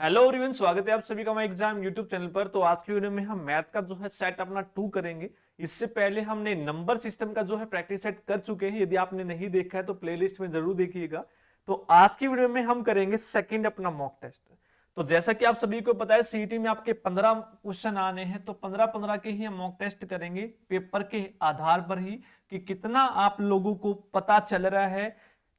Hello everyone, स्वागत है आप सभी का हमारे एग्जाम यूट्यूब चैनल पर। तो आज की वीडियो में हम मैथ का जो है सेट अपना 2 करेंगे। इससे पहले हमने नंबर सिस्टम का जो है प्रैक्टिस सेट कर चुके हैं। यदि आपने नहीं देखा है तो प्लेलिस्ट में जरूर देखिएगा। तो आज की वीडियो में हम करेंगे सेकंड अपना मॉक टेस्ट। तो जैसा कि आप सभी को पता है सीईटी में आपके 15 क्वेश्चन आने हैं, तो 15-15 के ही हम मॉक टेस्ट करेंगे पेपर के आधार पर ही कि कितना आप लोगों को पता चल रहा है,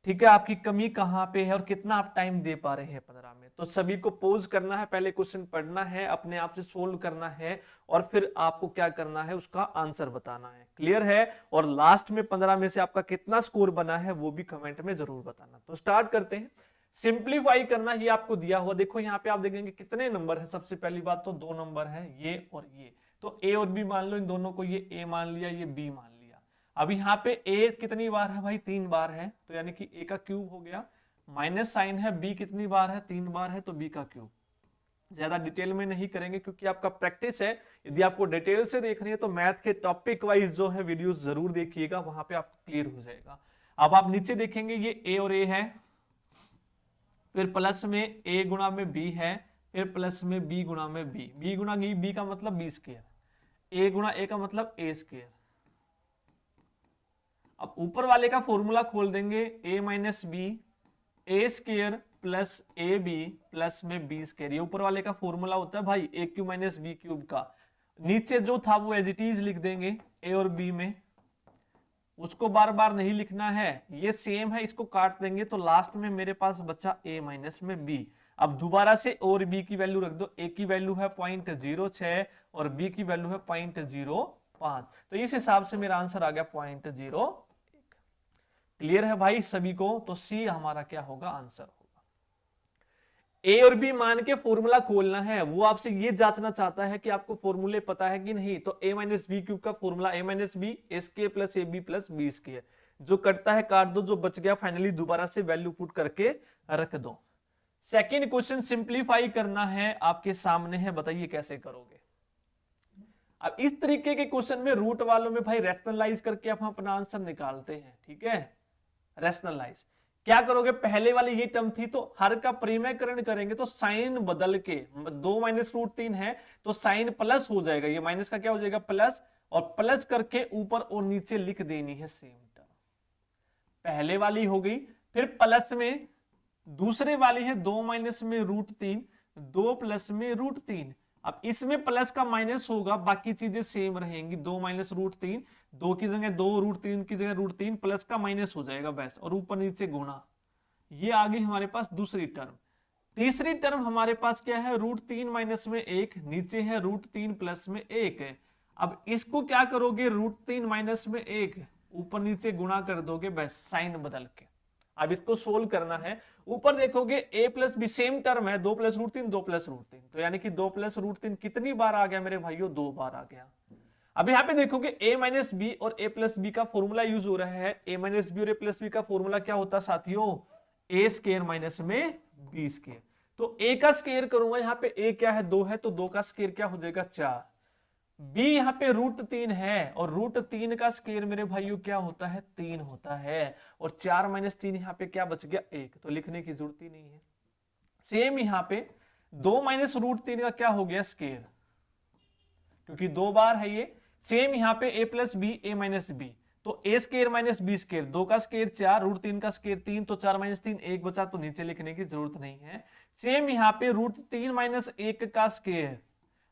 ठीक है, आपकी कमी कहाँ पे है और कितना आप टाइम दे पा रहे हैं 15 में। तो सभी को पोज करना है, पहले क्वेश्चन पढ़ना है, अपने आप से सोल्व करना है और फिर आपको क्या करना है, उसका आंसर बताना है। क्लियर है? और लास्ट में 15 में से आपका कितना स्कोर बना है वो भी कमेंट में जरूर बताना। तो स्टार्ट करते हैं। सिंप्लीफाई करना ही आपको दिया हुआ। देखो यहाँ पे आप देखेंगे कितने नंबर है। सबसे पहली बात तो 2 नंबर है, ये और ये। तो ए और बी मान लो, इन दोनों को ये ए मान लिया, ये बी मान लिया। अब यहाँ पे ए कितनी बार है भाई? 3 बार है, तो यानी कि ए का क्यूब हो गया। माइनस साइन है, बी कितनी बार है? 3 बार है, तो बी का क्यूब। ज्यादा डिटेल में नहीं करेंगे क्योंकि आपका प्रैक्टिस है। यदि आपको डिटेल से देखनी है तो मैथ के टॉपिक वाइज जो है वीडियोस जरूर देखिएगा, वहां पे आपको क्लियर हो जाएगा। अब आप नीचे देखेंगे ये ए और ए है, फिर प्लस में ए गुणा में बी है, फिर प्लस में बी गुणा में बी। बी गुणा बी का मतलब बी स्क्वायर, ए गुणा ए का मतलब ए स्क्वायर। अब ऊपर वाले का फॉर्मूला खोल देंगे, A minus B A square plus A B plus में बी स्क्वायर। ये ऊपर वाले का फॉर्मूला होता है भाई A cube minus B cube का। नीचे जो था वो एज इट इज लिख देंगे ए और बी में, उसको बार बार नहीं लिखना है, ये सेम है, इसको काट देंगे तो लास्ट में मेरे पास बचा a माइनस में b। अब दोबारा से और b की वैल्यू रख दो। a की वैल्यू है 0.06 और b की वैल्यू है 0.05, तो इस हिसाब से मेरा आंसर आ गया 0.01। क्लियर है भाई सभी को? तो सी हमारा क्या होगा? आंसर होगा। ए और बी मान के फॉर्मूला खोलना है। वो आपसे ये जांचना चाहता है कि आपको फॉर्मूले पता है कि नहीं। तो ए माइनस बी क्यूब का फॉर्मूला ए माइनस बी एस के plus A B plus B square. जो कटता है काट दो, जो बच गया फाइनली दोबारा से वैल्यू पुट करके रख दो। सेकेंड क्वेश्चन सिंप्लीफाई करना है, आपके सामने है, बताइए कैसे करोगे। अब इस तरीके के क्वेश्चन में रूट वालों में भाई रैशनलाइज करके हम अपना आंसर निकालते हैं, ठीक है। रैशनलाइज क्या करोगे? पहले वाली ये टर्म थी तो हर का परिमेयकरण करेंगे तो साइन बदल के 2 माइनस रूट 3 है तो साइन प्लस हो जाएगा, ये माइनस का क्या हो जाएगा? प्लस, और प्लस करके ऊपर और नीचे लिख देनी है सेम टर्म। पहले वाली हो गई, फिर प्लस में दूसरे वाली है 2 माइनस में रूट 3, 2 प्लस में रूट 3। अब इसमें प्लस का माइनस होगा, बाकी चीजें सेम रहेंगी। 2 माइनस रूट 3, 2 की जगह 2, रूट 3 की जगह रूट 3, प्लस का माइनस हो जाएगा बस, और ऊपर नीचे गुणा। ये आ गई हमारे पास दूसरी टर्म। तीसरी टर्म हमारे पास क्या है? रूट 3 माइनस में 1, नीचे है रूट 3 प्लस में 1 है। अब इसको क्या करोगे? रूट 3 माइनस में 1 ऊपर नीचे गुणा कर दोगे बस, साइन बदल के। अब इसको सोल्व करना है। ऊपर देखोगे a plus B same term है, 2 प्लस रूट 3, 2 प्लस रूट 3, तो यानी कि 2 प्लस रूट 3 कितनी बार आ गया मेरे भाइयों? 2 बार आ गया। अब यहाँ पे देखोगे a माइनस बी और a प्लस बी का फॉर्मूला यूज हो रहा है। a माइनस बी और a प्लस बी का फॉर्मूला क्या होता है साथियों? a स्क्वायर माइनस में b स्क्वायर। तो a का स्क्वायर करूंगा, यहाँ पे a क्या है? 2 है, तो 2 का स्क्वायर क्या हो जाएगा? 4। b यहाँ पे रूट 3 है और रूट 3 का स्क्वायर मेरे भाइयों क्या होता है? 3 होता है। और 4 माइनस 3 यहाँ पे क्या बच गया? 1, तो लिखने की जरूरत ही नहीं है। सेम यहाँ पे 2 माइनस रूट 3 का क्या हो गया? स्क्वायर, क्योंकि 2 बार है ये। सेम यहाँ पे a plus B A minus B, तो A square minus B square, 2 का स्क्वायर 4, रूट 3 का स्क्वायर 3, तो 4 माइनस 3 1 बचा, तो नीचे लिखने की जरूरत नहीं है। सेम यहाँ पे रूट 3 माइनस 1 का स्क्वायर।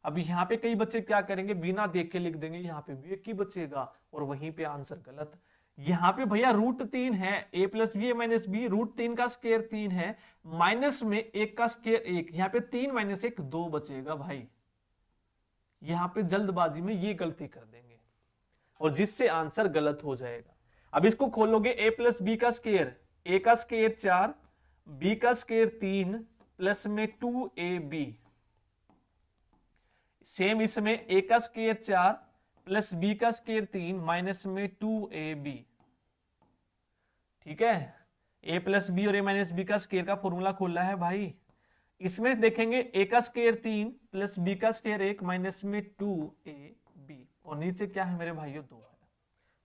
अब यहाँ पे कई बच्चे क्या करेंगे? बिना देख के लिख देंगे, यहाँ पे भी 1 ही बचेगा और वहीं पे आंसर गलत। यहाँ पे भैया रूट 3 है, a plus B minus B, root 3 का स्क्वायर 3 है, माइनस में 1 का स्क्वायर 1, यहाँ पे 3 माइनस 1 2 बचेगा भाई। यहाँ पे जल्दबाजी में ये गलती कर देंगे और जिससे आंसर गलत हो जाएगा। अब इसको खोलोगे, a प्लस बी का स्क्वायर, a का स्क्वायर 4, b का स्क्वायर 3 प्लस में 2ab। सेम इसमें a का स्क्वायर 4 प्लस b का स्क्वायर 3 माइनस में 2ab। ठीक है, a प्लस बी और a माइनस बी का स्क्वायर का फॉर्मूला खोलना है भाई। इसमें देखेंगे a का स्क्वायर 3 प्लस b का स्क्वायर 1 माइनस में 2ab, और नीचे क्या है मेरे भाइयों? 2 है।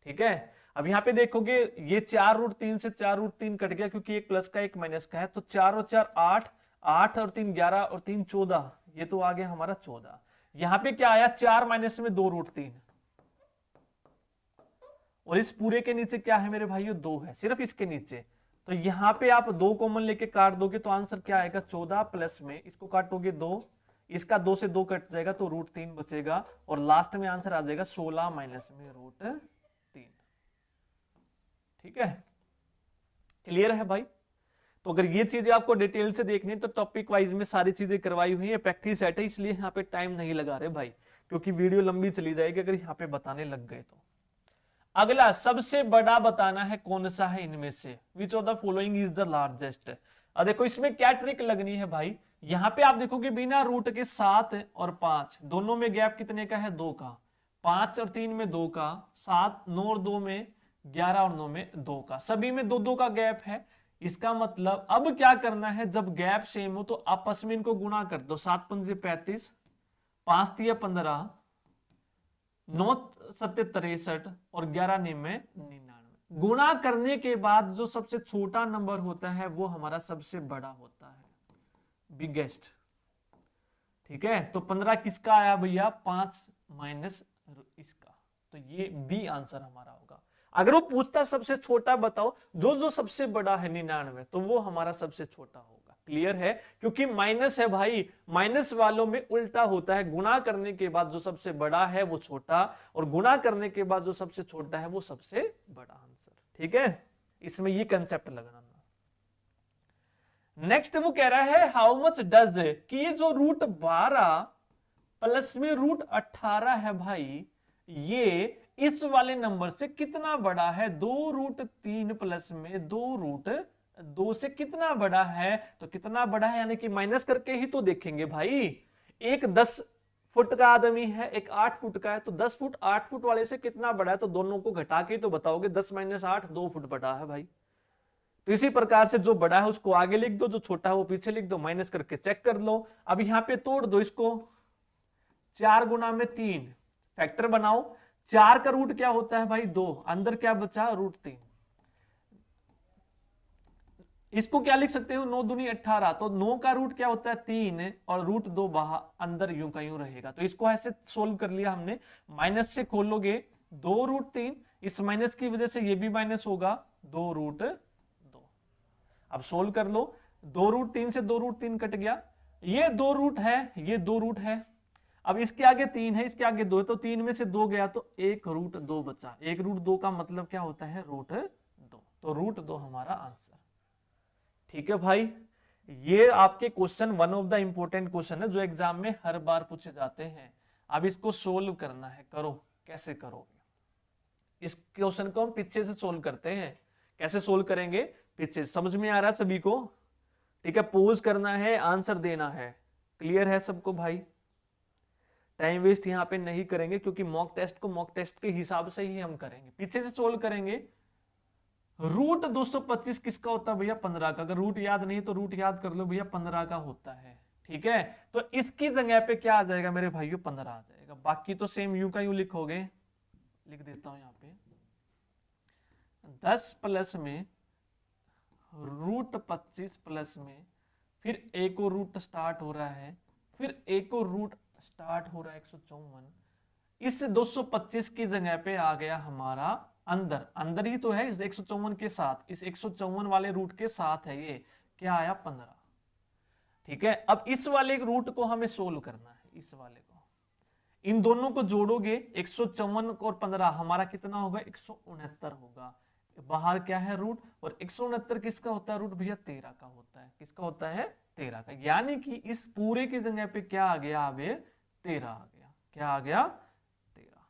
ठीक है, अब यहाँ पे देखोगे ये 4 रूट 3 से 4 रूट 3 कट गया क्योंकि एक प्लस का एक माइनस का है, तो 4 और 4 8, 8 और 3 11 और 3 14, ये तो आ गया हमारा 14। यहां पे क्या आया, 4 माइनस में 2√3, और इस पूरे के नीचे क्या है मेरे भाइयों, 2 है सिर्फ इसके नीचे। तो यहां पे आप 2 कॉमन लेके काट दोगे तो आंसर क्या आएगा, 14 प्लस में इसको काटोगे 2, इसका 2 से 2 कट जाएगा तो √3 बचेगा, और लास्ट में आंसर आ जाएगा 16 माइनस में √3। ठीक है, क्लियर है भाई। तो अगर ये चीजें आपको डिटेल से देखनी है तो टॉपिक वाइज में सारी चीजें करवाई हुई है, प्रैक्टिस सेट है, इसलिए यहाँ पे टाइम नहीं लगा रहे भाई, क्योंकि वीडियो लंबी चली जाएगी अगर यहाँ पे बताने लग गए तो। अगला, सबसे बड़ा बताना है कौन सा है इनमें से, which of the following is the largest. अब देखो इसमें क्या ट्रिक लगनी है भाई, यहां पे आप देखोगे बिना रूट के 7 और 5 दोनों में गैप कितने का है, 2 का, 5 और 3 में 2 का, 7 9 और 2 में 11 और 9 में 2 का, सभी में 2-2 का गैप है। इसका मतलब अब क्या करना है, जब गैप सेम हो तो आपस में इनको गुणा कर दो, 7 पंजे 35, 5 तिया 15, 9 सत्ते 63 और 11 निमे 99। गुणा करने के बाद जो सबसे छोटा नंबर होता है वो हमारा सबसे बड़ा होता है, बिगेस्ट। ठीक है, तो 15 किसका आया भैया, 5 माइनस इसका, तो ये बी आंसर हमारा होगा। अगर वो पूछता सबसे छोटा बताओ, जो सबसे बड़ा है 99, तो वो हमारा सबसे छोटा होगा। क्लियर है, क्योंकि माइनस है भाई, माइनस वालों में उल्टा होता है, गुणा करने के बाद जो सबसे बड़ा है वो छोटा, और गुणा करने के बाद जो सबसे छोटा है वो सबसे बड़ा आंसर। ठीक है, इसमें ये कंसेप्ट लगाना। नेक्स्ट वो कह रहा है हाउ मच डज, कि ये जो √12 प्लस में √18 है भाई, ये इस वाले नंबर से कितना बड़ा है, 2√3 प्लस में 2√2 से कितना बड़ा है। तो कितना बड़ा है यानी कि माइनस करके ही तो देखेंगे भाई। एक 10 फुट का आदमी है, एक 8 फुट का है, तो 10 फुट 8 फुट वाले से कितना बड़ा है, तो दोनों को घटा के तो बताओगे, 10 - 8 2 फुट बड़ा है भाई। तो इसी प्रकार से जो बड़ा है उसको आगे लिख दो, जो छोटा है वो पीछे लिख दो, माइनस करके चेक कर लो। अब यहां पे तोड़ दो इसको, 4 गुना में 3 फैक्टर बनाओ, 4 का रूट क्या होता है भाई, 2, अंदर क्या बचा, √3। इसको क्या लिख सकते हो, 9 दूनी 18, तो 9 का रूट क्या होता है, 3, और √2 बाहर अंदर यूं का यूं रहेगा। तो इसको ऐसे सोल्व कर लिया हमने, माइनस से खोलोगे 2√3, इस माइनस की वजह से ये भी माइनस होगा, 2√2। अब सोल्व कर लो, 2√3 से 2√3 कट गया, ये 2 रूट है, ये 2 रूट है। अब इसके आगे 3 है, इसके आगे 2 है, तो 3 में से 2 गया तो 1√2 बचा। 1√2 का मतलब क्या होता है, √2, तो √2 हमारा आंसर। ठीक है भाई, ये आपके question one of the important question है जो एग्जाम में हर बार पूछे जाते हैं। अब इसको सोल्व करना है, करो, कैसे करोगे इस क्वेश्चन को, हम पीछे से सोल्व करते हैं। कैसे सोल्व करेंगे, पीछे, समझ में आ रहा है सभी को। ठीक है, पोज करना है, आंसर देना है। क्लियर है सबको भाई, टाइम वेस्ट यहां पे नहीं करेंगे, क्योंकि मॉक टेस्ट को मॉक टेस्ट के हिसाब से ही हम करेंगे। पीछे से सोल्व करेंगे। √225 किसका होता है भैया, 15 का। अगर रूट याद नहीं तो रूट याद कर लो भैया, 15 का होता है। ठीक है, तो इसकी जगह पे क्या आ जाएगा मेरे भाइयों, 15 आ जाएगा। बाकी तो सेम यू का यू लिखोगे, लिख देता हूं यहां पे, 10 प्लस में √25 प्लस में, फिर एक और रूट स्टार्ट हो रहा है, फिर एक और रूट स्टार्ट हो रहा है 154। इस 225 की जगह पे आ गया हमारा अंदर, अंदर ही तो है इस 154 के साथ, इस 154 वाले रूट के साथ है ये, क्या आया, 15। ठीक है, अब इस वाले रूट को हमें सोल्व करना है, इस वाले को, इन दोनों को जोड़ोगे, 154 और 15 हमारा कितना होगा, 169 होगा। बाहर क्या है, रूट, और 169 किसका होता है रूट भैया, 13 का होता है। किसका होता है, 13 का। यानी कि इस पूरे की जगह पे क्या आ गया, अब 13 आ गया। क्या आ गया, 13,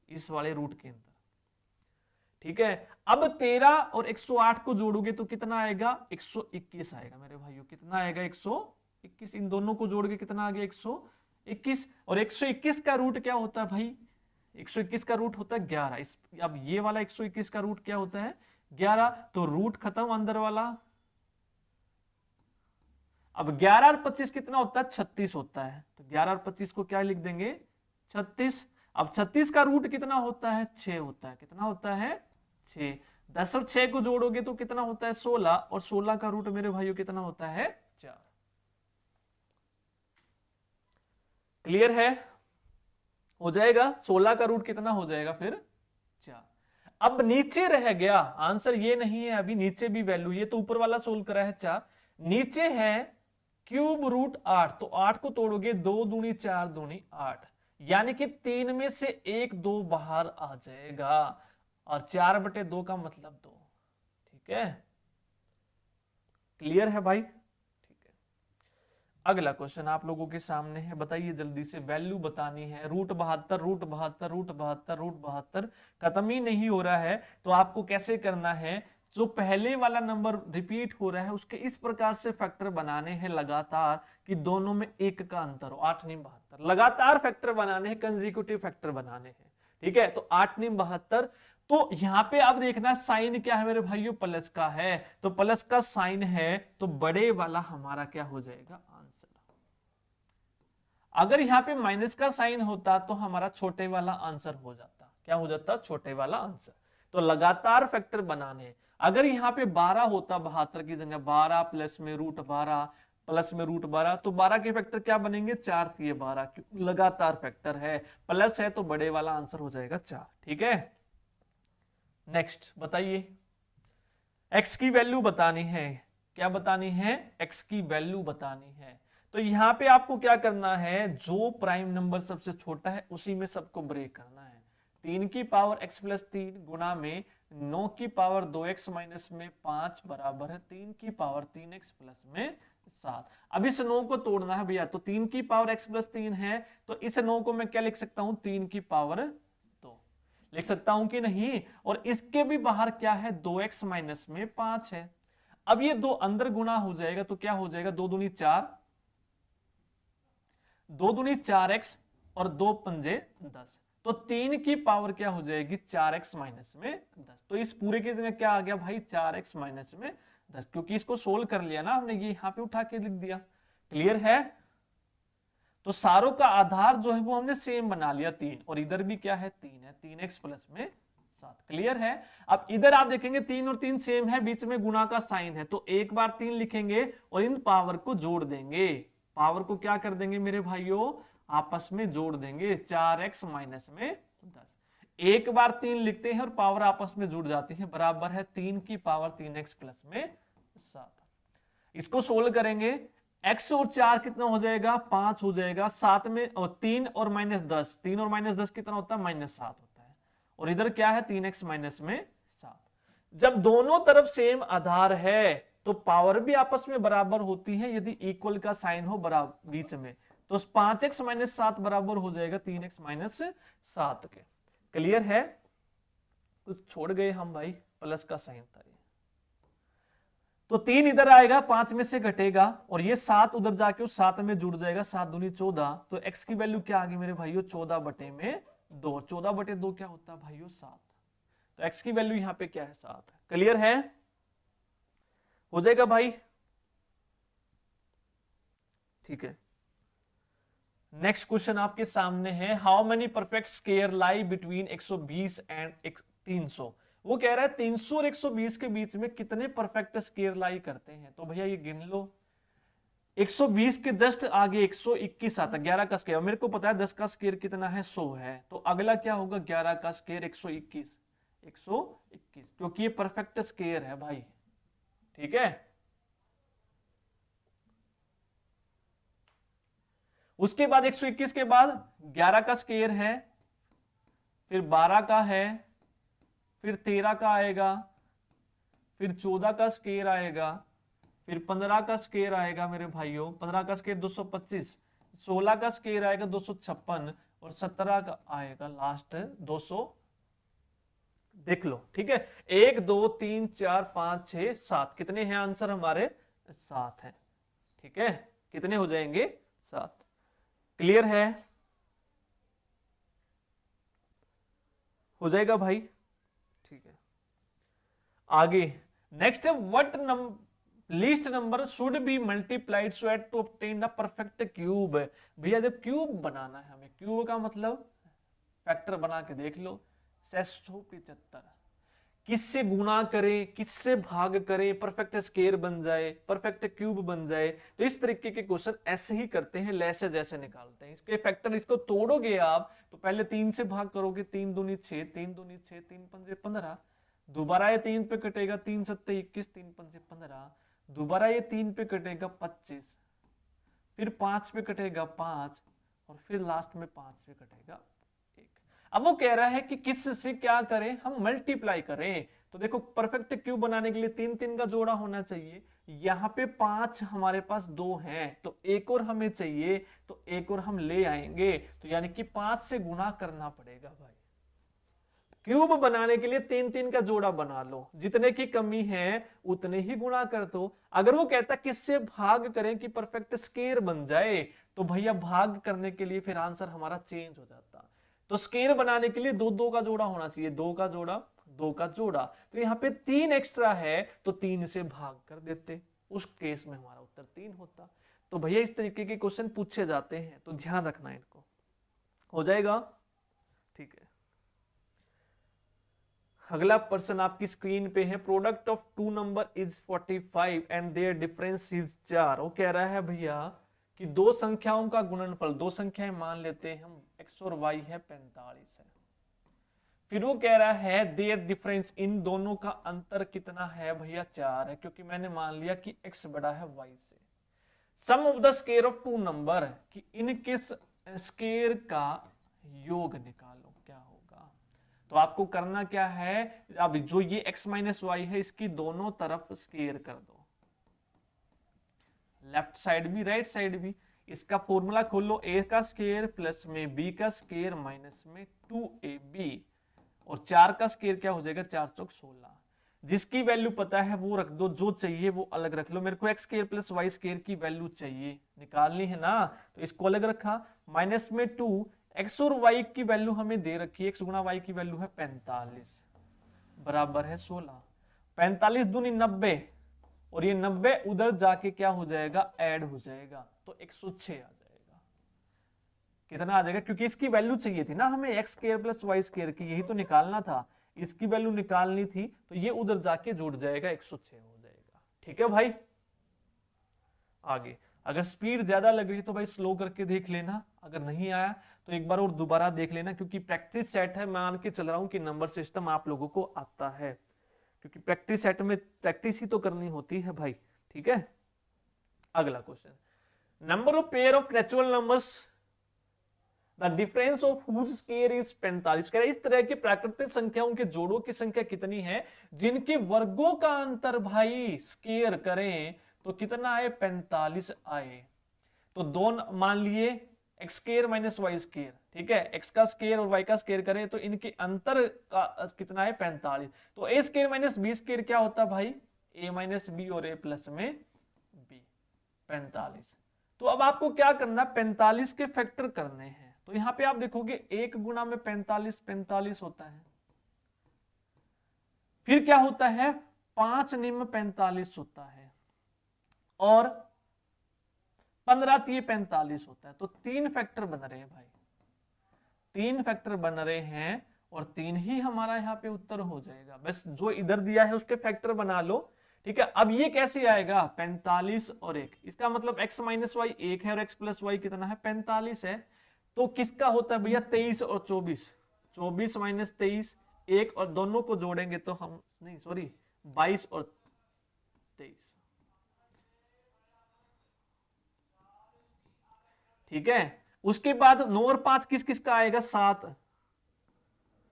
इस वाले रूट के अंदर। ठीक है, अब 13 और 108 को जोड़ोगे तो कितना आएगा, 121 आएगा मेरे भाइयों। कितना आएगा, 121। इन दोनों को जोड़ के कितना आ गया, 121। और 121 का रूट क्या होता है भाई, 121 का रूट होता है 11। अब ये वाला 121 का रूट क्या होता है, 11। तो रूट खत्म, अंदर वाला। अब 11 और 25 कितना होता है, 36 होता है। तो 11 और 25 को क्या लिख देंगे, 36। अब 36 का रूट कितना होता है, 6 होता है। कितना होता है, 6। 10 और 6 को जोड़ोगे तो कितना होता है, 16। और 16 का रूट मेरे भाइयों कितना होता है, 4। क्लियर है? हो जाएगा 16 का रूट कितना हो जाएगा फिर 4। अब नीचे रह गया आंसर, ये नहीं है अभी, नीचे भी वैल्यू, ये तो ऊपर वाला सोल्व करा है 4, नीचे है क्यूब रूट 8, तो 8 को तोड़ोगे 2 दूनी 4 दूनी 8, यानी कि 3 में से 1 2 बाहर आ जाएगा, और 4/2 का मतलब 2। ठीक है, क्लियर है भाई? ठीक है, अगला क्वेश्चन आप लोगों के सामने है, बताइए जल्दी से, वैल्यू बतानी है। रूट 72 रूट 72 रूट 72 रूट 72 खत्म ही नहीं हो रहा है, तो आपको कैसे करना है, जो पहले वाला नंबर रिपीट हो रहा है उसके इस प्रकार से फैक्टर बनाने हैं लगातार कि दोनों में 1 का अंतर हो। 8 9 72 लगातार फैक्टर बनाने हैं, कंसेक्यूटिव फैक्टर बनाने हैं। ठीक है, तो 8 9 72, तो यहां पे आप देखना साइन क्या है मेरे भाइयों, प्लस का है, तो प्लस का साइन है तो बड़े वाला हमारा क्या हो जाएगा आंसर। अगर यहां पे माइनस का साइन होता तो हमारा छोटे वाला आंसर हो जाता, क्या हो जाता, छोटे वाला आंसर। तो लगातार फैक्टर बनाने, अगर यहां पे 12 होता 72 की जगह 12 प्लस में रूट 12 प्लस में रूट 12, तो 12 के फैक्टर क्या बनेंगे, 4 थी 12, लगातार फैक्टर है, प्लस है तो बड़े वाला आंसर हो जाएगा 4। ठीक है, नेक्स्ट बताइए, x की वैल्यू बतानी है, क्या बतानी है, x की वैल्यू बतानी है। तो यहां पे आपको क्या करना है, जो प्राइम नंबर सबसे छोटा है उसी में सबको ब्रेक करना है। 3 की पावर x प्लस 3 गुणा में 9 की पावर 2x माइनस में 5 बराबर है 3 की पावर 3x प्लस में 7। अब इस 9 को तोड़ना है भैया, तो 3 की पावर x प्लस 3 है, तो इस 9 को मैं क्या लिख सकता हूं, 3 की पावर 2 लिख सकता हूं कि नहीं, और इसके भी बाहर क्या है, 2x माइनस में 5 है। अब ये 2 अंदर गुणा हो जाएगा तो क्या हो जाएगा, 2 दूनी 4, 2 दूनी 4x और 2 पंजे 10, तो 3 की पावर क्या हो जाएगी, 4x माइनस में 10। तो इस पूरे की जगह क्या आ गया भाई, 4x माइनस में 10, क्योंकि इसको सोल्व कर लिया ना हमने, ये यहां पे उठा के लिख दिया। क्लियर है? तो सारों का आधार जो है वो हमने सेम बना लिया 3, और इधर भी क्या है 3 है, 3x प्लस में 7। क्लियर है? अब इधर आप देखेंगे 3 और 3 सेम है, बीच में गुणा का साइन है, तो एक बार 3 लिखेंगे और इन पावर को जोड़ देंगे, पावर को क्या कर देंगे मेरे भाइयों, आपस में जोड़ देंगे, 4x माइनस में 10। एक बार 3 लिखते हैं और पावर आपस में जुड़ जाती है, बराबर है 3 की पावर 3x प्लस में 7। इसको सोल्व करेंगे, x और 4 कितना हो जाएगा, 5 हो जाएगा, 7 में और 3 और माइनस 10, 3 और माइनस 10 कितना होता है, -7 होता है, और इधर क्या है 3x माइनस में 7। जब दोनों तरफ सेम आधार है तो पावर भी आपस में बराबर होती है, यदि इक्वल का साइन हो बराबर बीच में, तो 5x माइनस 7 बराबर हो जाएगा 3x माइनस 7 के। क्लियर है? कुछ छोड़ गए हम भाई, प्लस का साइन था, तो 3 इधर आएगा, 5 में से घटेगा, और ये 7 उधर जाके उस 7 में जुड़ जाएगा, 7 दूनी 14, तो x की वैल्यू क्या आ गई मेरे भाइयों, 14/2। 14/2 क्या होता है भाइयों, 7। तो x की वैल्यू यहां पे क्या है, 7 है। क्लियर है? हो जाएगा भाई? ठीक है, नेक्स्ट क्वेश्चन आपके सामने है, how many perfect square lie between 120 and 300। वो कह रहा है 300 और 120 के बीच में कितने परफेक्ट स्क्वायर लाई करते हैं, तो भैया ये गिन लो। 120 के जस्ट आगे 121 आता, 11 का स्क्वायर, मेरे को पता है 10 का स्क्वायर कितना है, 100 है, तो अगला क्या होगा, 11 का स्क्वायर 121, 121, क्योंकि ये परफेक्ट स्क्वायर है भाई। ठीक है, उसके बाद 121 के बाद 11 का स्क्वायर है, फिर 12 का है, फिर 13 का आएगा, फिर 14 का स्क्वायर आएगा, फिर 15 का स्क्वायर आएगा मेरे भाइयों, 15 का स्क्वायर 225, 16 का स्क्वायर आएगा 256, और 17 का आएगा लास्ट 200। देख लो, ठीक है, 1 2 3 4 5 6 7, कितने हैं आंसर हमारे, 7 है। ठीक है, कितने हो जाएंगे, 7। क्लियर है? हो जाएगा भाई? ठीक है, आगे नेक्स्ट है, what least number should be multiplied so at to obtain the perfect cube. भैया जब क्यूब बनाना है हमें, क्यूब का मतलब फैक्टर बना के देख लो, 675। किससे गुणा करें, किससे भाग करें, परफेक्ट स्क्वायर बन जाए, परफेक्ट क्यूब बन जाए। तो इस तरीके के क्वेश्चन ऐसे ही करते हैं, लैसे जैसे निकालते हैं। इसके फैक्टर इसको तोड़ोगे आप तो पहले 3 से भाग करोगे, 3 दूनी 6, 3 दूनी 6, 3 पंजे 15, दोबारा ये 3 पे कटेगा, 3 सत्ते 21, 3 पंजे 15, दोबारा ये 3 पे कटेगा 25, फिर 5 पे कटेगा 5, और फिर लास्ट में 5 पे कटेगा 1। अब वो कह रहा है कि किस से क्या करें, हम मल्टीप्लाई करें। तो देखो परफेक्ट क्यूब बनाने के लिए 3 3 का जोड़ा होना चाहिए, यहां पे 5 हमारे पास 2 हैं, तो एक और हमें चाहिए, तो एक और हम ले आएंगे, तो यानी कि 5 से गुणा करना पड़ेगा भाई। क्यूब बनाने के लिए 3 3 का जोड़ा बना लो, जितने की कमी है उतने ही गुणा कर दो। अगर वो कहता किससे भाग करें कि परफेक्ट स्क्वायर बन जाए, तो भैया भाग करने के लिए फिर आंसर हमारा चेंज हो जाता। तो स्क्वायर बनाने के लिए 2 2 का जोड़ा होना चाहिए, 2 का जोड़ा, 2 का जोड़ा, तो यहाँ पे 3 एक्स्ट्रा है, तो 3 से भाग कर देते, उस केस में हमारा उत्तर 3 होता। तो भैया इस तरीके के क्वेश्चन पूछे जाते हैं, तो ध्यान रखना इनको। हो जाएगा, ठीक है। अगला प्रश्न आपकी स्क्रीन पे है, product of 2 number is 45 and their difference is 4। वो कह रहा है भैया कि 2 संख्याओं का गुणनफल, 2 संख्याएं मान लेते हैं हम, x और y है, 45 है। फिर वो कह रहा है देयर डिफरेंस, इन दोनों का अंतर कितना है भैया, 4 है, क्योंकि मैंने मान लिया कि x बड़ा है y से। Sum of the square of 2 number, कि इनके स्क्वायर का योग निकालो, क्या होगा। तो आपको करना क्या है, अब जो ये x माइनस वाई है इसकी दोनों तरफ स्क्वायर कर दो, लेफ्ट साइड भी राइट साइड भी। इसका फॉर्मूला खोल लो, a का स्क्वायर प्लस में b का स्क्वायर माइनस में 2ab, और 4 का स्क्वायर क्या हो जाएगा, 4 चौक 16। जिसकी वैल्यू पता है वो रख दो, जो चाहिए वो अलग रख लो। मेरे को X square plus Y square की वैल्यू चाहिए, निकालनी है ना, तो इसको अलग रखा, माइनस में 2, एक्स और वाई की वैल्यू हमें दे रखी है, एक्स गुणा वाई की वैल्यू है 45, बराबर है 16। 45 दूनी 90, और ये 90 उधर जाके क्या हो जाएगा, ऐड हो जाएगा, तो 106 आ जाएगा। कितना आ जाएगा, क्योंकि इसकी वैल्यू चाहिए थी ना हमें, X square plus Y square की, यही तो निकालना था, इसकी वैल्यू निकालनी थी, तो ये उधर जाके जुड़ जाएगा, 106 हो जाएगा। ठीक है भाई, आगे अगर स्पीड ज्यादा लग रही है तो भाई स्लो करके देख लेना, अगर नहीं आया तो एक बार और दोबारा देख लेना, क्योंकि प्रैक्टिस सेट है, मैं मान के चल रहा हूं कि नंबर सिस्टम आप लोगों को आता है, क्योंकि प्रैक्टिस सेट में प्रैक्टिस ही तो करनी होती है भाई। ठीक है, अगला question, number of pair of natural numbers the difference of whose square is 45। कह रहे इस तरह की प्राकृतिक संख्याओं के जोड़ों की संख्या कितनी है जिनके वर्गों का अंतर भाई स्क्वायर करें तो कितना आए, 45 आए। तो दो मान लिए X square minus Y square, ठीक है, एक्स का स्क्वायर और वाई का स्क्वायर करें तो इनके अंतर का कितना है, 45। तो A square minus B square क्या होता है भाई, ए माइनस बी और ए प्लस में बी, 45। तो अब आपको क्या करना, 45 के फैक्टर करने हैं। तो यहां पे आप देखोगे 1 गुना में 45 45 होता है, फिर क्या होता है 5 निम्न 45 होता है, और 15 तीय 45 होता है। तो 3 फैक्टर बन रहे हैं भाई, 3 फैक्टर बन रहे हैं, और 3 ही हमारा यहाँ पे उत्तर हो जाएगा। बस जो इधर दिया है उसके फैक्टर बना लो। ठीक है, अब ये कैसे आएगा, 45 और 1, इसका मतलब x माइनस वाई 1 है और x प्लस वाई कितना है, 45 है। तो किसका होता है भैया, 23 और 24, 24 माइनस 23 1, और दोनों को जोड़ेंगे तो हम नहीं सॉरी 22 और 23। ठीक है, उसके बाद 9 और 5 किस किस का आएगा, 7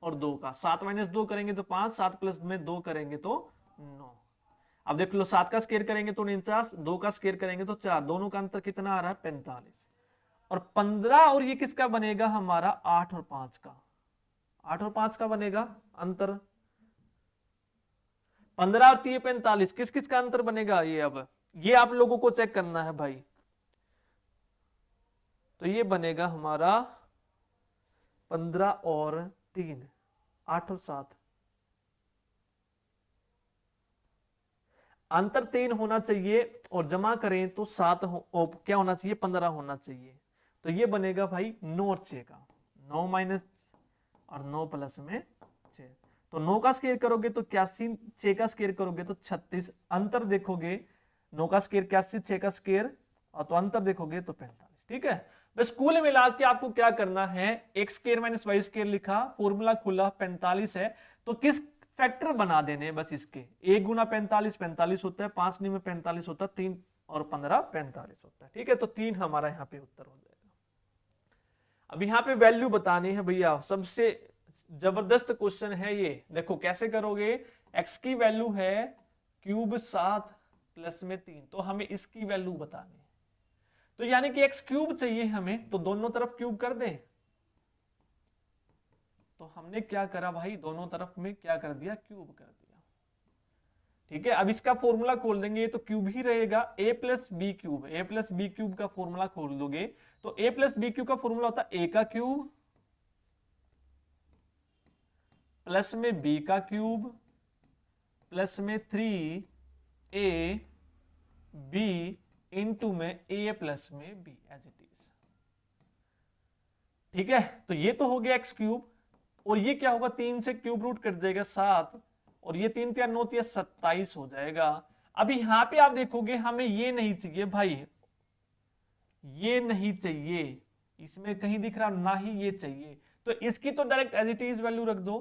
और 2 का, 7 माइनस 2 करेंगे तो 5, 7 प्लस में 2 करेंगे तो 9। अब देख लो 7 का स्क्वायर करेंगे तो 49, 2 का स्क्वायर करेंगे तो 4, दोनों का अंतर कितना आ रहा है, 45। और 15 और ये किसका बनेगा हमारा, 8 और 5 का, 8 और 5 का बनेगा अंतर। 15 और 3 45, किस किस का अंतर बनेगा, ये अब ये आप लोगों को चेक करना है भाई। तो ये बनेगा हमारा 15 और 3, 8 और 7, अंतर 3 होना चाहिए, और जमा करें तो 7 क्या होना चाहिए, 15 होना चाहिए। तो ये बनेगा भाई 9 और 6 का, 9 माइनस और 9 प्लस में 6, तो 9 का स्क्वायर करोगे तो 81, 6 का स्क्वायर करोगे तो 36, अंतर देखोगे 9 का स्क्वायर 81, 6 का स्क्वायर और तो अंतर देखोगे तो 45। ठीक है, बस कुल मिला के आपको क्या करना है, X square minus Y square लिखा, फॉर्मूला खुला, 45 है तो किस फैक्टर बना देने हैं बस इसके, 1 गुना 45 45 होता है, 5 में 45 होता है, 3 और 15 45 होता है। ठीक है, तो 3 हमारा यहाँ पे उत्तर हो जाएगा। अब यहाँ पे वैल्यू बतानी है भैया, सबसे जबरदस्त क्वेश्चन है ये। देखो कैसे करोगे, x की वैल्यू है क्यूब 7 प्लस में 3, तो हमें इसकी वैल्यू बतानी है, तो यानी कि x क्यूब चाहिए हमें, तो दोनों तरफ क्यूब कर दें। तो हमने क्या करा भाई, दोनों तरफ में क्या कर दिया, क्यूब कर दिया। ठीक है, अब इसका फॉर्मूला खोल देंगे तो क्यूब ही रहेगा, a plus B cube, a plus B cube का फॉर्मूला खोल दोगे तो a प्लस बी क्यूब का फॉर्मूला होता है a का क्यूब प्लस में b का क्यूब प्लस में 3a b इंटू में a प्लस में b एज इट इज। ठीक है, तो ये तो हो गया एक्स क्यूब, और ये क्या होगा, 3 से क्यूब रूट कट जाएगा 7, और ये 3 3 9 3 27 हो जाएगा। अब यहाँ पे आप देखोगे हमें ये नहीं चाहिए भाई, ये नहीं चाहिए, इसमें कहीं दिख रहा ना ही ये चाहिए, तो इसकी तो direct as it is value रख दो।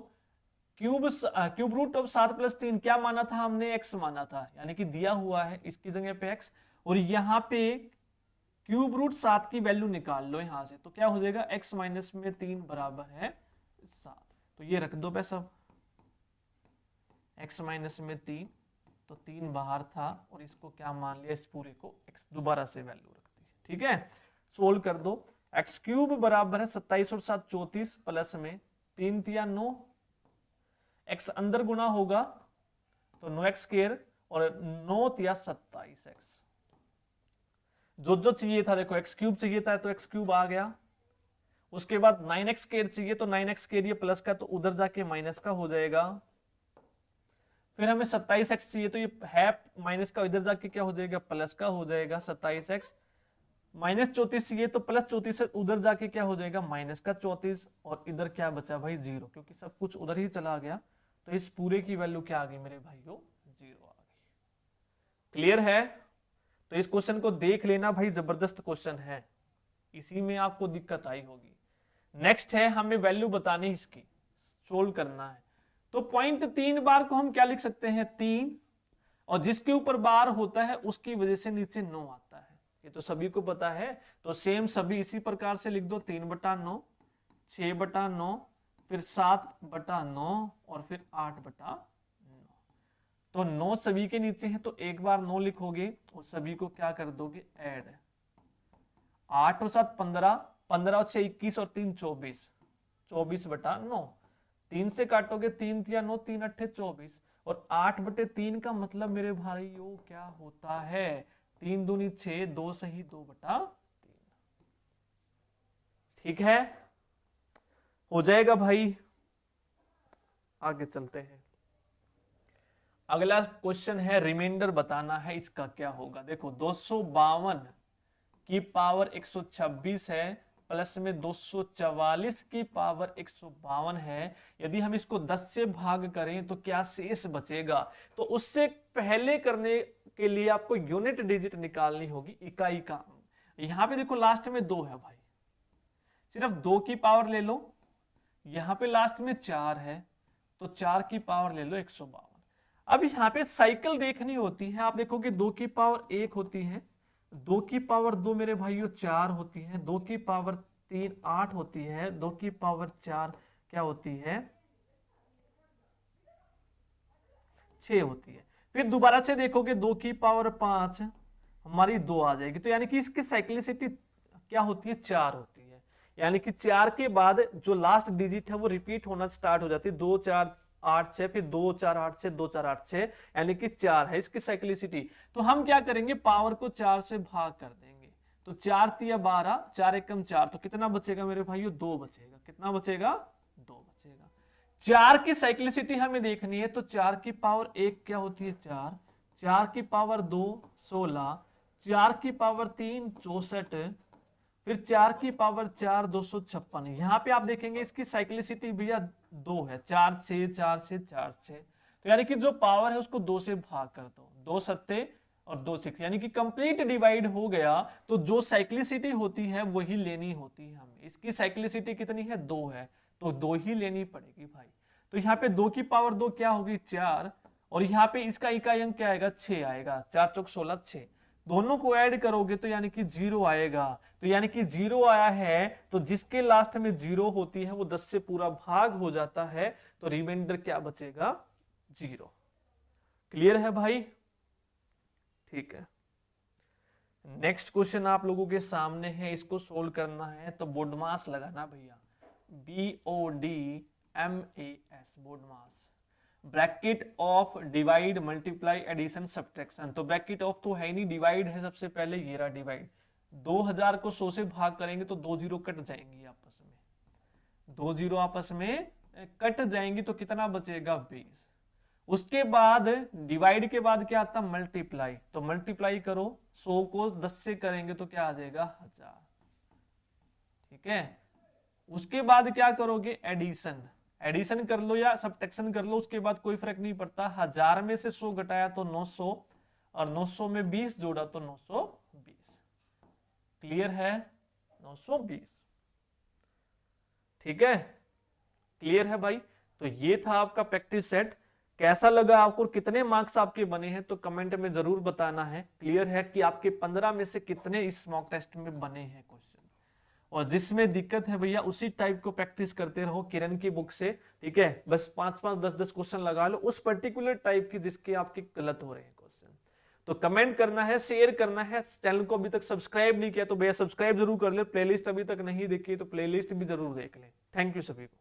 क्यूब रूट ऑफ 7 प्लस 3 क्या माना था हमने, एक्स माना था, यानी कि दिया हुआ है इसकी जगह पे एक्स, और यहाँ पे क्यूब रूट 7 की वैल्यू निकाल लो यहां से, तो क्या हो जाएगा, x माइनस में 3 बराबर है 7, तो ये रख दो पैसा, x माइनस में 3, तो 3 बाहर था और इसको क्या मान लिया, इस पूरे को x दोबारा से वैल्यू रख दी। ठीक है, सोल्व कर दो, एक्स क्यूब बराबर है 27 और 7 34 प्लस में 3 तिया 9, x अंदर गुना होगा तो 9x स्क्वायर और 9 तिया 27x, जो जो चाहिए था, देखो एक्स क्यूब चाहिए था तो एक्स क्यूब आ गया, उसके बाद 9x स्क्वायर चाहिए तो 9x स्क्वायर ये प्लस का तो उधर जाके माइनस का हो जाएगा, फिर हमें 27x चाहिए तो ये है माइनस का, इधर जाके क्या हो जाएगा, प्लस का हो जाएगा 27x, माइनस 34 चाहिए तो प्लस 34 उधर जाके क्या हो जाएगा, माइनस का 34, और इधर क्या बचा भाई, 0, क्योंकि सब कुछ उधर ही चला गया, तो इस पूरे की वैल्यू क्या आ गई मेरे भाइयों, 0 आ गई। क्लियर है, तो इस क्वेश्चन को देख लेना भाई, जबरदस्त क्वेश्चन है, इसी में आपको दिक्कत आई होगी। नेक्स्ट है हमें वैल्यू बतानी, इसकी सोल्व करना है, तो पॉइंट 3 बार को हम क्या लिख सकते हैं, 3, और जिसके ऊपर बार होता है उसकी वजह से नीचे 9 आता है, ये तो सभी को पता है, तो सेम सभी इसी प्रकार से लिख दो, 3/9, 6/9, फिर 7/9 और फिर 8/9, तो 9 सभी के नीचे है तो एक बार 9 लिखोगे और सभी को क्या कर दोगे, ऐड, 8 और 7 15, 15 और 6 21 और 3 24, 24/9, 3 से काटोगे 3 तिया 9, 3 अट्ठे 24, और 8/3 का मतलब मेरे भाइयों क्या होता है, 3 दूनी 6, 2 सही 2/3। ठीक है, हो जाएगा भाई, आगे चलते हैं। अगला क्वेश्चन है, रिमाइंडर बताना है, इसका क्या होगा। देखो 252 की पावर 126 है प्लस में 244 की पावर 152 है, यदि हम इसको 10 से भाग करें तो क्या शेष बचेगा, तो उससे पहले करने के लिए आपको यूनिट डिजिट निकालनी होगी, इकाई का। यहां पे देखो लास्ट में 2 है भाई, सिर्फ 2 की पावर ले लो, यहां पे लास्ट में 4 है तो 4 की पावर ले लो 152। अब यहाँ पे साइकिल देखनी होती है, आप देखोगे 2 की पावर 1 होती है, 2 की पावर 2 मेरे भाइयों 4 होती है, 2 की पावर 3 8 होती है, 2 की पावर 4 क्या होती है, 6 होती है, फिर दोबारा से देखोगे 2 की पावर 5 हमारी 2 आ जाएगी, तो यानी कि इसकी साइक्लिसिटी क्या होती है, 4 होती है, यानी कि 4 के बाद जो लास्ट डिजिट है वो रिपीट होना स्टार्ट हो जाती है, 2 4 8 6, फिर 2 4 8 6, 2 4 8 6, यानी कि 4 है इसकी साइक्लिसिटी। तो हम क्या करेंगे, पावर को 4 से भाग कर देंगे, तो 4 तिया 12, 4 एकम 4, तो कितना बचेगा मेरे भाइयों, 2 बचेगा, कितना बचेगा, 2 बचेगा। 4 की साइक्लिसिटी हमें देखनी है, तो 4 की पावर 1 क्या होती है, 4, 4 की पावर 2 16, 4 की पावर 3 64, फिर 4 की पावर 4 256। यहाँ पे आप देखेंगे इसकी साइक्लिसिटी भैया 2 है, 4 6 4 से 4 6, तो यानी कि जो पावर है उसको 2 से भाग कर दो, 2 सत्ते और 2 6, यानी कि कंप्लीट डिवाइड हो गया। तो जो साइक्लिसिटी होती है वही लेनी होती है हमें। इसकी साइक्लिसिटी कितनी है, 2 है, तो 2 ही लेनी पड़ेगी भाई। तो यहाँ पे 2 की पावर 2 क्या होगी, 4, और यहाँ पे इसका इकाई अंक क्या आएगा, 6 आएगा, 4 चौक 16 6, दोनों को ऐड करोगे तो यानी कि 0 आएगा। तो यानी कि 0 आया है, तो जिसके लास्ट में 0 होती है वो 10 से पूरा भाग हो जाता है, तो रिमाइंडर क्या बचेगा, 0। क्लियर है भाई, ठीक है। नेक्स्ट क्वेश्चन आप लोगों के सामने है, इसको सोल्व करना है तो बोडमास लगाना भैया, BODMAS, BODMAS. Bracket of divide multiply addition subtraction, तो ब्रैकेट ऑफ तो है नहीं, डिवाइड है सबसे पहले, ये रहा डिवाइड। 2000 को 100 से भाग करेंगे तो 2 जीरो कट जाएंगी आपस में, 2 जीरो आपस में कट जाएंगी, तो कितना बचेगा, 20। उसके बाद डिवाइड के बाद क्या आता, मल्टीप्लाई, तो मल्टीप्लाई करो, 100 को 10 से करेंगे तो क्या आ जाएगा, 1000, ठीक है। उसके बाद क्या करोगे, एडिशन, एडिशन कर लो या सब्ट्रैक्शन कर लो, उसके बाद कोई फर्क नहीं पड़ता। 1000 में से 100 घटाया तो 900, और 900 में 20 जोड़ा तो 920। क्लियर है, 920, ठीक है, क्लियर है भाई। तो ये था आपका प्रैक्टिस सेट। कैसा लगा आपको, कितने मार्क्स आपके बने हैं तो कमेंट में जरूर बताना है। क्लियर है कि आपके 15 में से कितने इस मॉक टेस्ट में बने हैं क्वेश्चन, और जिसमें दिक्कत है भैया उसी टाइप को प्रैक्टिस करते रहो किरण की बुक से, ठीक है। बस 5-5 10-10 क्वेश्चन लगा लो उस पर्टिकुलर टाइप की जिसके आपके गलत हो रहे हैं क्वेश्चन। तो कमेंट करना है, शेयर करना है, चैनल को अभी तक सब्सक्राइब नहीं किया तो भैया सब्सक्राइब जरूर कर ले, प्लेलिस्ट अभी तक नहीं देखी तो प्लेलिस्ट भी जरूर देख ले। थैंक यू सभी को।